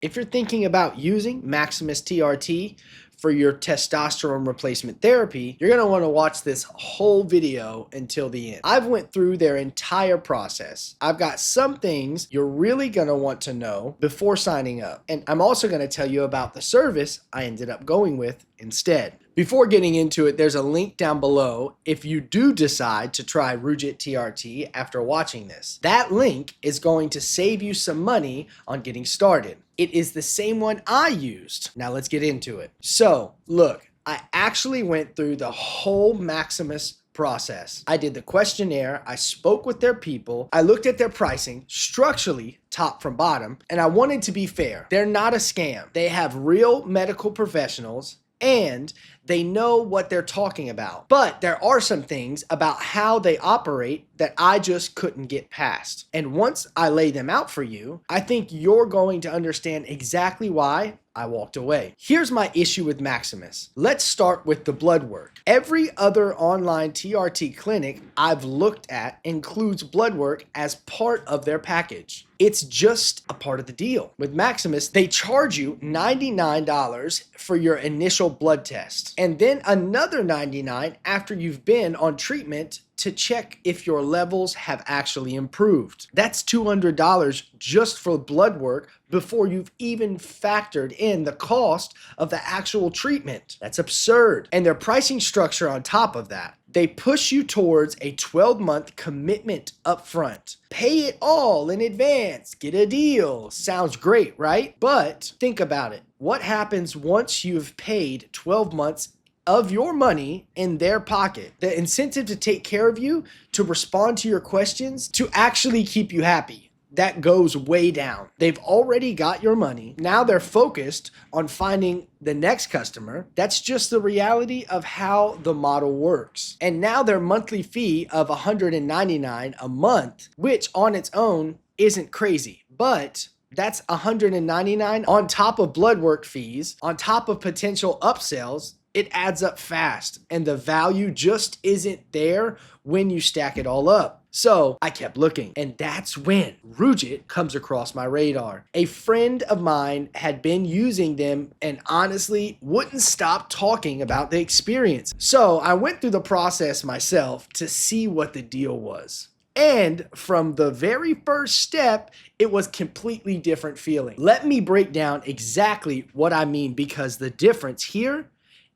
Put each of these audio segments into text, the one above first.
If you're thinking about using Maximus TRT for your testosterone replacement therapy, you're going to want to watch this whole video until the end. I've went through their entire process. I've got some things you're really going to want to know before signing up. And I'm also going to tell you about the service I ended up going with instead. Before getting into it, there's a link down below if you do decide to try Rugiet TRT after watching this. That link is going to save you some money on getting started. It is the same one I used. Now let's get into it. So look, I actually went through the whole Maximus process. I did the questionnaire, I spoke with their people, I looked at their pricing structurally top from bottom, and I wanted to be fair. They're not a scam. They have real medical professionals and they know what they're talking about. But there are some things about how they operate that I just couldn't get past. And once I lay them out for you, I think you're going to understand exactly why I walked away. Here's my issue with Maximus. Let's start with the blood work. Every other online TRT clinic I've looked at includes blood work as part of their package. It's just a part of the deal. With Maximus, they charge you $99 for your initial blood test, and then another $99 after you've been on treatment to check if your levels have actually improved. That's $200 just for blood work before you've even factored in the cost of the actual treatment. That's absurd. And their pricing structure on top of that, they push you towards a 12-month commitment upfront. Pay it all in advance, get a deal. Sounds great, right? But think about it. What happens once you've paid 12 months of your money in their pocket? The incentive to take care of you, to respond to your questions, to actually keep you happy, that goes way down. They've already got your money. Now they're focused on finding the next customer. That's just the reality of how the model works. And now their monthly fee of $199 a month, which on its own isn't crazy, but that's $199 on top of blood work fees, on top of potential upsells. It adds up fast, and the value just isn't there when you stack it all up. So I kept looking, and that's when Rugiet comes across my radar. A friend of mine had been using them and honestly wouldn't stop talking about the experience. So I went through the process myself to see what the deal was. And from the very first step, it was completely different feeling. Let me break down exactly what I mean, because the difference here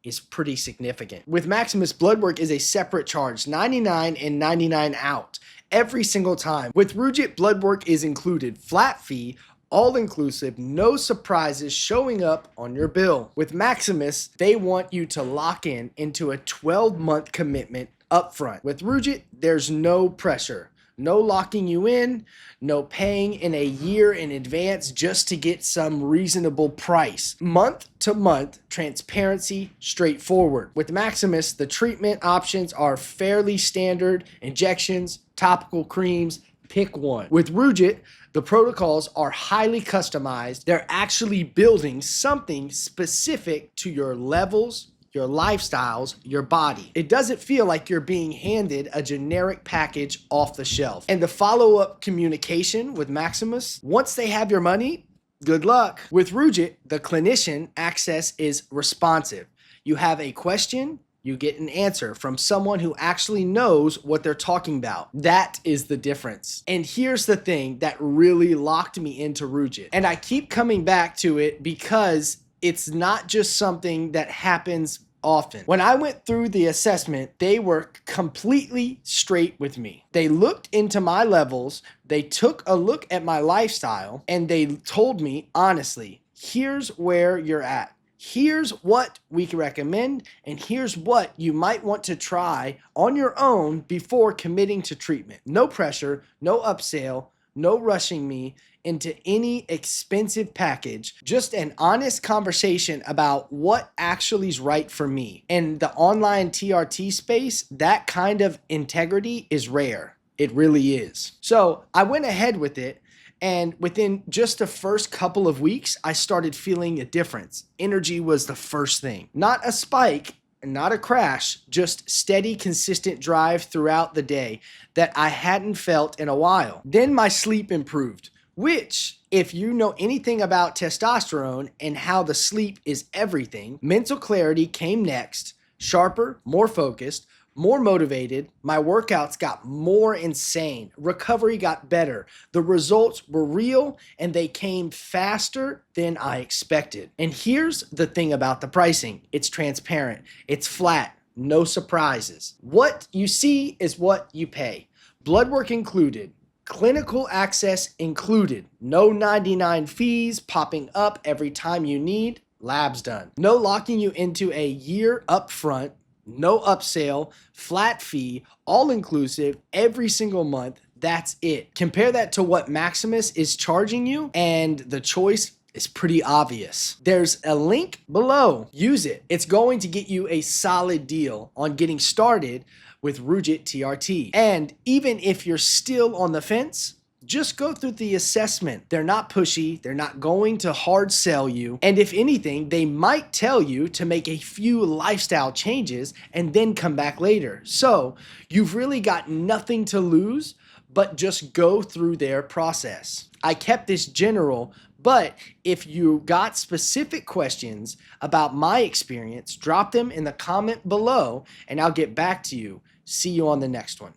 is pretty significant. With Maximus, blood work is a separate charge, $99 and $99 out every single time. With Rugiet, blood work is included, flat fee, all inclusive, no surprises showing up on your bill. With Maximus, they want you to lock in into a 12-month commitment upfront. With Rugiet, there's no pressure. No locking you in, no paying in a year in advance just to get some reasonable price. Month to month, transparency, straightforward. With Maximus, the treatment options are fairly standard: injections, topical creams, pick one. With Rugiet, the protocols are highly customized. They're actually building something specific to your levels, your lifestyles, your body. It doesn't feel like you're being handed a generic package off the shelf. And the follow-up communication with Maximus, once they have your money, good luck. With Rugiet, the clinician access is responsive. You have a question, you get an answer from someone who actually knows what they're talking about. That is the difference. And here's the thing that really locked me into Rugiet. And I keep coming back to it because it's not just something that happens often. When I went through the assessment, they were completely straight with me. They looked into my levels, they took a look at my lifestyle, and they told me honestly, here's where you're at. Here's what we can recommend, and here's what you might want to try on your own before committing to treatment. No pressure, no upsell, no rushing me into any expensive package, just an honest conversation about what actually is right for me. In the online TRT space, that kind of integrity is rare. It really is. So I went ahead with it, and within just the first couple of weeks, I started feeling a difference. Energy was the first thing. Not a spike, not a crash, just steady, consistent drive throughout the day that I hadn't felt in a while. Then my sleep improved. which, if you know anything about testosterone and how the sleep is everything, mental clarity came next, sharper, more focused, more motivated. My workouts got more insane. Recovery got better. The results were real and they came faster than I expected. And here's the thing about the pricing. It's transparent. It's flat. No surprises. What you see is what you pay. Blood work included. Clinical access included. No 99 fees popping up every time you need. Labs done. No locking you into a year upfront. No upsell, flat fee, all inclusive, every single month. That's it. Compare that to what Maximus is charging you, and the choice is pretty obvious. There's a link below. Use it. It's going to get you a solid deal on getting started with Rugiet TRT. And even if you're still on the fence, just go through the assessment. They're not pushy. They're not going to hard sell you. And if anything, they might tell you to make a few lifestyle changes and then come back later. So you've really got nothing to lose, but just go through their process. I kept this general, but if you got specific questions about my experience, drop them in the comment below and I'll get back to you. See you on the next one.